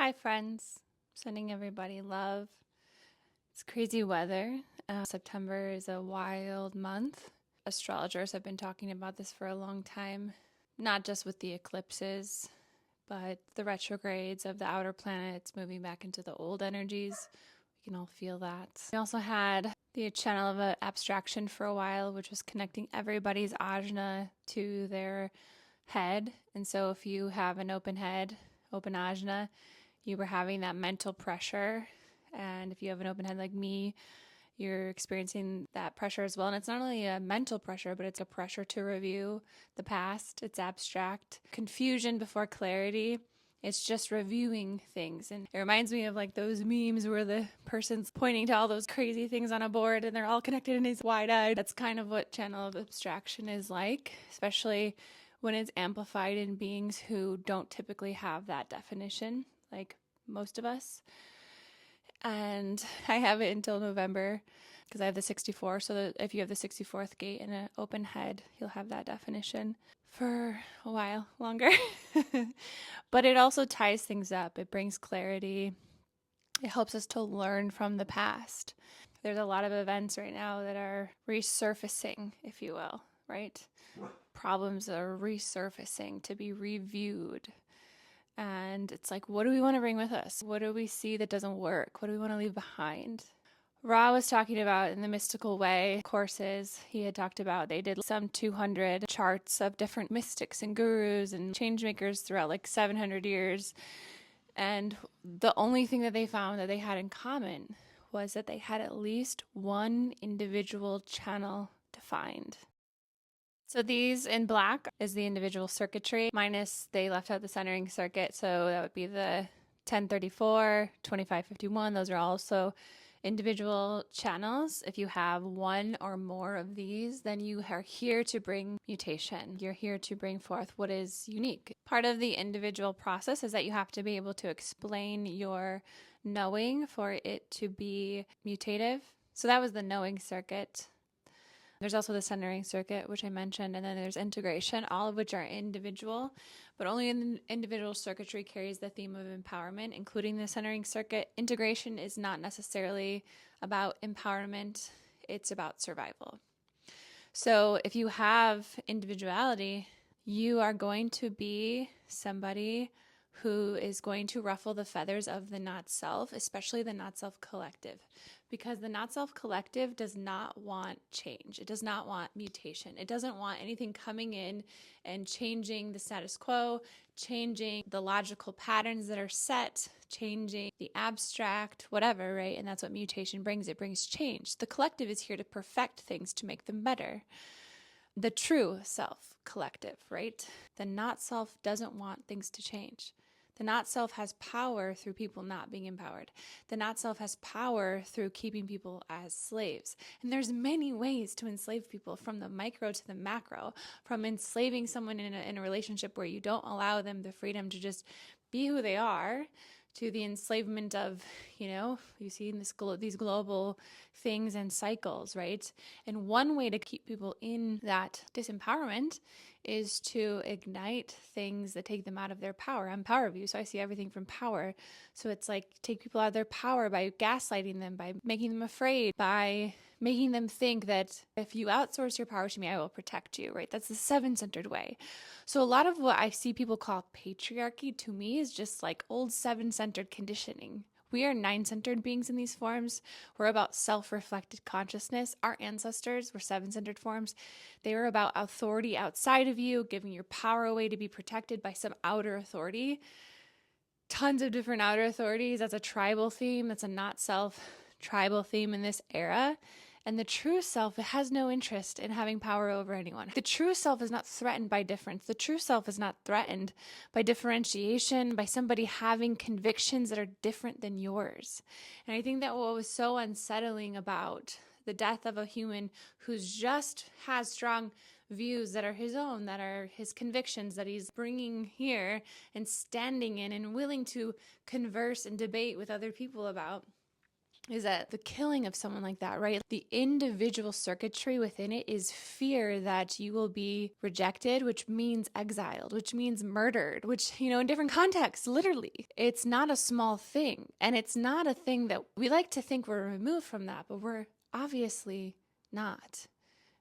Hi, friends. Sending everybody love. It's crazy weather. September is a wild month. Astrologers have been talking about this for a long time, not just with the eclipses, but the retrogrades of the outer planets moving back into the old energies. We can all feel that. We also had the channel of abstraction for a while, which was connecting everybody's ajna to their head. And so if you have an open head, open ajna, you were having that mental pressure. And if you have an open head like me, you're experiencing that pressure as well. And it's not only a mental pressure, but it's a pressure to review the past. It's abstract. Confusion before clarity. It's just reviewing things. And it reminds me of like those memes where the person's pointing to all those crazy things on a board and they're all connected and he's wide-eyed. That's kind of what channel of abstraction is like, especially when it's amplified in beings who don't typically have that definition, like most of us. And I have it until November because I have the 64. So that if you have the 64th gate and an open head, you'll have that definition for a while longer. But it also ties things up. It brings clarity. It helps us to learn from the past. There's a lot of events right now that are resurfacing, if you will, right? Problems are resurfacing to be reviewed. And it's like, what do we want to bring with us? What do we see that doesn't work? What do we want to leave behind? Ra was talking about in the Mystical Way courses, he had talked about they did some 200 charts of different mystics and gurus and change makers throughout like 700 years. And the only thing that they found that they had in common was that they had at least one individual channel defined. So these in black is the individual circuitry, minus they left out the centering circuit. So that would be the 1034, 2551. Those are also individual channels. If you have one or more of these, then you are here to bring mutation. You're here to bring forth what is unique. Part of the individual process is that you have to be able to explain your knowing for it to be mutative. So that was the knowing circuit. There's also the centering circuit, which I mentioned, and then there's integration, all of which are individual, but only in individual circuitry carries the theme of empowerment, including the centering circuit. Integration is not necessarily about empowerment, it's about survival. So if you have individuality, you are going to be somebody who is going to ruffle the feathers of the not self, especially the not self collective, because the not self collective does not want change. It does not want mutation. It doesn't want anything coming in and changing the status quo, changing the logical patterns that are set, changing the abstract, whatever, right? And that's what mutation brings. It brings change. The collective is here to perfect things, to make them better. The true self collective, right? The not self doesn't want things to change. The not self has power through people not being empowered. The not self has power through keeping people as slaves. And there's many ways to enslave people, from the micro to the macro, from enslaving someone in a relationship where you don't allow them the freedom to just be who they are, to the enslavement of, you see in these global things and cycles, right? And one way to keep people in that disempowerment is to ignite things that take them out of their power. I'm power view, so I see everything from power. So it's like take people out of their power by gaslighting them, by making them afraid, by making them think that if you outsource your power to me, I will protect you, right? That's the seven-centered way. So a lot of what I see people call patriarchy to me is just like old seven-centered conditioning. We are nine-centered beings in these forms. We're about self-reflected consciousness. Our ancestors were seven-centered forms. They were about authority outside of you, giving your power away to be protected by some outer authority. Tons of different outer authorities. That's a tribal theme. That's a not self tribal theme in this era. And the true self has no interest in having power over anyone. The true self is not threatened by difference. The true self is not threatened by differentiation, by somebody having convictions that are different than yours. And I think that what was so unsettling about the death of a human who's just has strong views that are his own, that are his convictions that he's bringing here and standing in and willing to converse and debate with other people about, is that the killing of someone like that, right? The individual circuitry within it is fear that you will be rejected, which means exiled, which means murdered, which, in different contexts, literally. It's not a small thing. And it's not a thing that we like to think we're removed from that, but we're obviously not.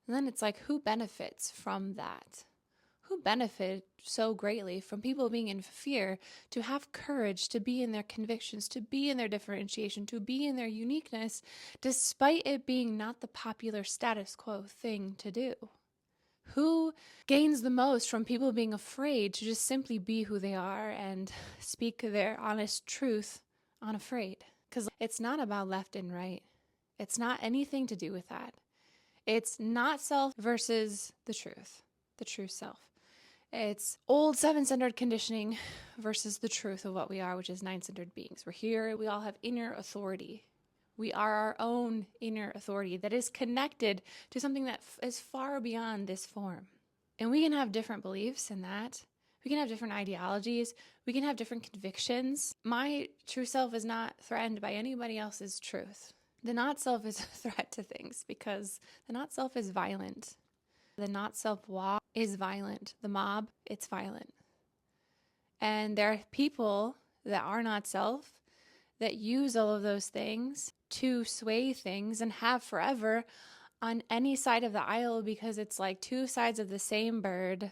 And then it's like, who benefits from that? Who benefit so greatly from people being in fear to have courage to be in their convictions, to be in their differentiation, to be in their uniqueness, despite it being not the popular status quo thing to do? Who gains the most from people being afraid to just simply be who they are and speak their honest truth unafraid? Because it's not about left and right. It's not anything to do with that. It's not self versus the true self. It's old seven-centered conditioning versus the truth of what we are, which is nine-centered beings. We're here. We all have inner authority. We are our own inner authority that is connected to something that is far beyond this form. And we can have different beliefs in that. We can have different ideologies. We can have different convictions. My true self is not threatened by anybody else's truth. The not self is a threat to things because the not self is violent. The not self walk is violent. The mob, it's violent. And there are people that are not self that use all of those things to sway things and have forever on any side of the aisle because it's like two sides of the same bird.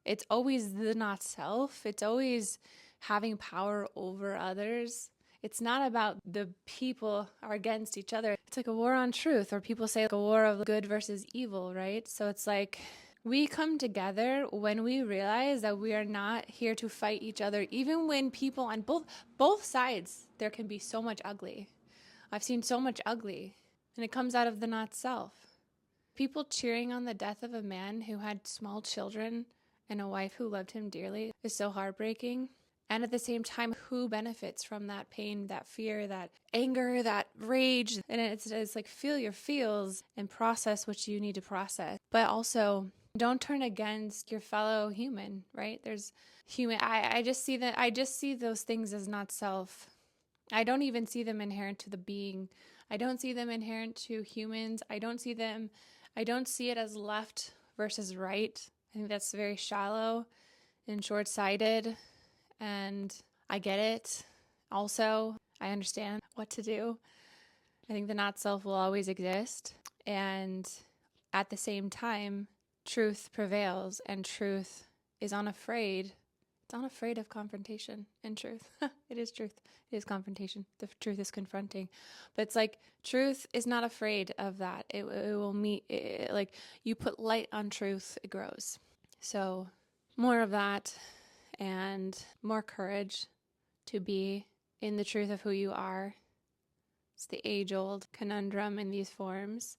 It's always the not self. It's always having power over others. It's not about the people are against each other. It's like a war on truth, or people say like a war of good versus evil, right? So it's like we come together when we realize that we are not here to fight each other, even when people on both sides, there can be so much ugly. I've seen so much ugly, and it comes out of the not self. People cheering on the death of a man who had small children and a wife who loved him dearly is so heartbreaking. And at the same time, who benefits from that pain, that fear, that anger, that rage? And it's like feel your feels and process what you need to process. But also don't turn against your fellow human, right? There's human. I just see that. I just see those things as not self. I don't even see them inherent to the being. I don't see them inherent to humans. I don't see it as left versus right. I think that's very shallow and short-sighted. And I get it. Also, I understand what to do. I think the not self will always exist. And at the same time, truth prevails, and truth is unafraid. It's unafraid of confrontation and truth. It is truth. It is confrontation. The truth is confronting. But it's like truth is not afraid of that. It will meet, like you put light on truth, it grows. So more of that. And more courage to be in the truth of who you are. It's the age-old conundrum in these forms,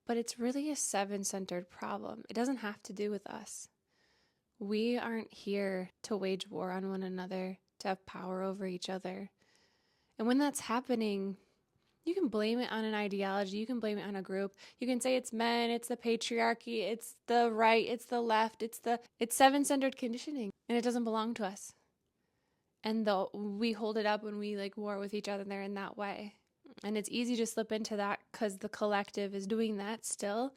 but it's really a seven-centered problem. It doesn't have to do with us. We aren't here to wage war on one another, to have power over each other. And when that's happening, you can blame it on an ideology, you can blame it on a group, you can say it's men, it's the patriarchy, it's the right, it's the left, it's seven-centered conditioning, and it doesn't belong to us. And we hold it up when we like war with each other in that way. And it's easy to slip into that because the collective is doing that still.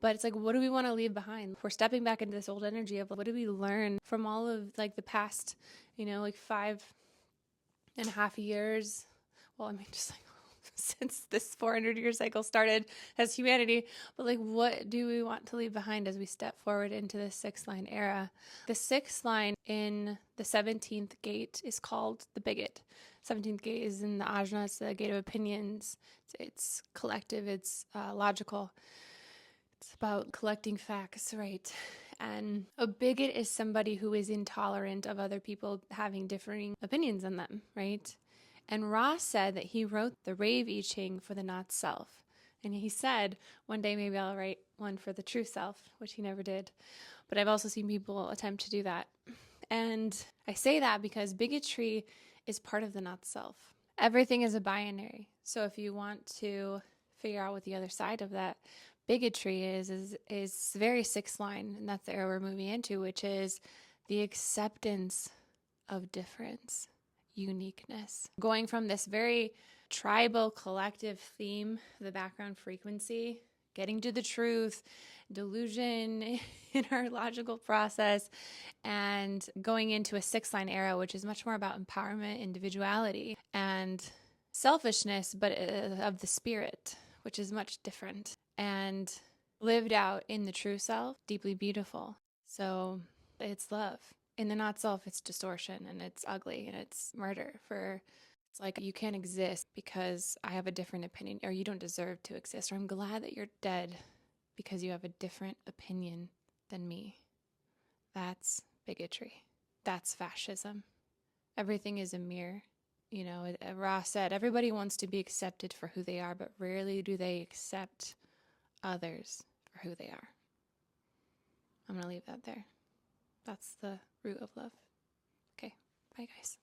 But it's like, what do we want to leave behind? We're stepping back into this old energy of what did we learn from all of like the past, like 5.5 years. Well, I mean, just like since this 400-year cycle started as humanity, but like what do we want to leave behind as we step forward into the sixth line era? The sixth line in the 17th gate is called the bigot. 17th gate is in the ajna, it's the gate of opinions. It's collective, it's logical. It's about collecting facts, right? And a bigot is somebody who is intolerant of other people having differing opinions than them, right? And Ross said that he wrote the Rave I Ching for the not self. And he said, one day maybe I'll write one for the true self, which he never did. But I've also seen people attempt to do that. And I say that because bigotry is part of the not self. Everything is a binary. So if you want to figure out what the other side of that bigotry is very sixth line, and that's the era we're moving into, which is the acceptance of difference. uniqueness. Going from this very tribal collective theme, the background frequency, getting to the truth, delusion in our logical process, and going into a 6-line era, which is much more about empowerment, individuality, and selfishness, but of the spirit, which is much different and lived out in the true self, deeply beautiful. So it's love. In the not self, it's distortion and it's ugly and it's murder. It's like you can't exist because I have a different opinion, or you don't deserve to exist, or I'm glad that you're dead because you have a different opinion than me. That's bigotry. That's fascism. Everything is a mirror. You know, Ross said, everybody wants to be accepted for who they are, but rarely do they accept others for who they are. I'm going to leave that there. That's the root of love. Okay, bye guys.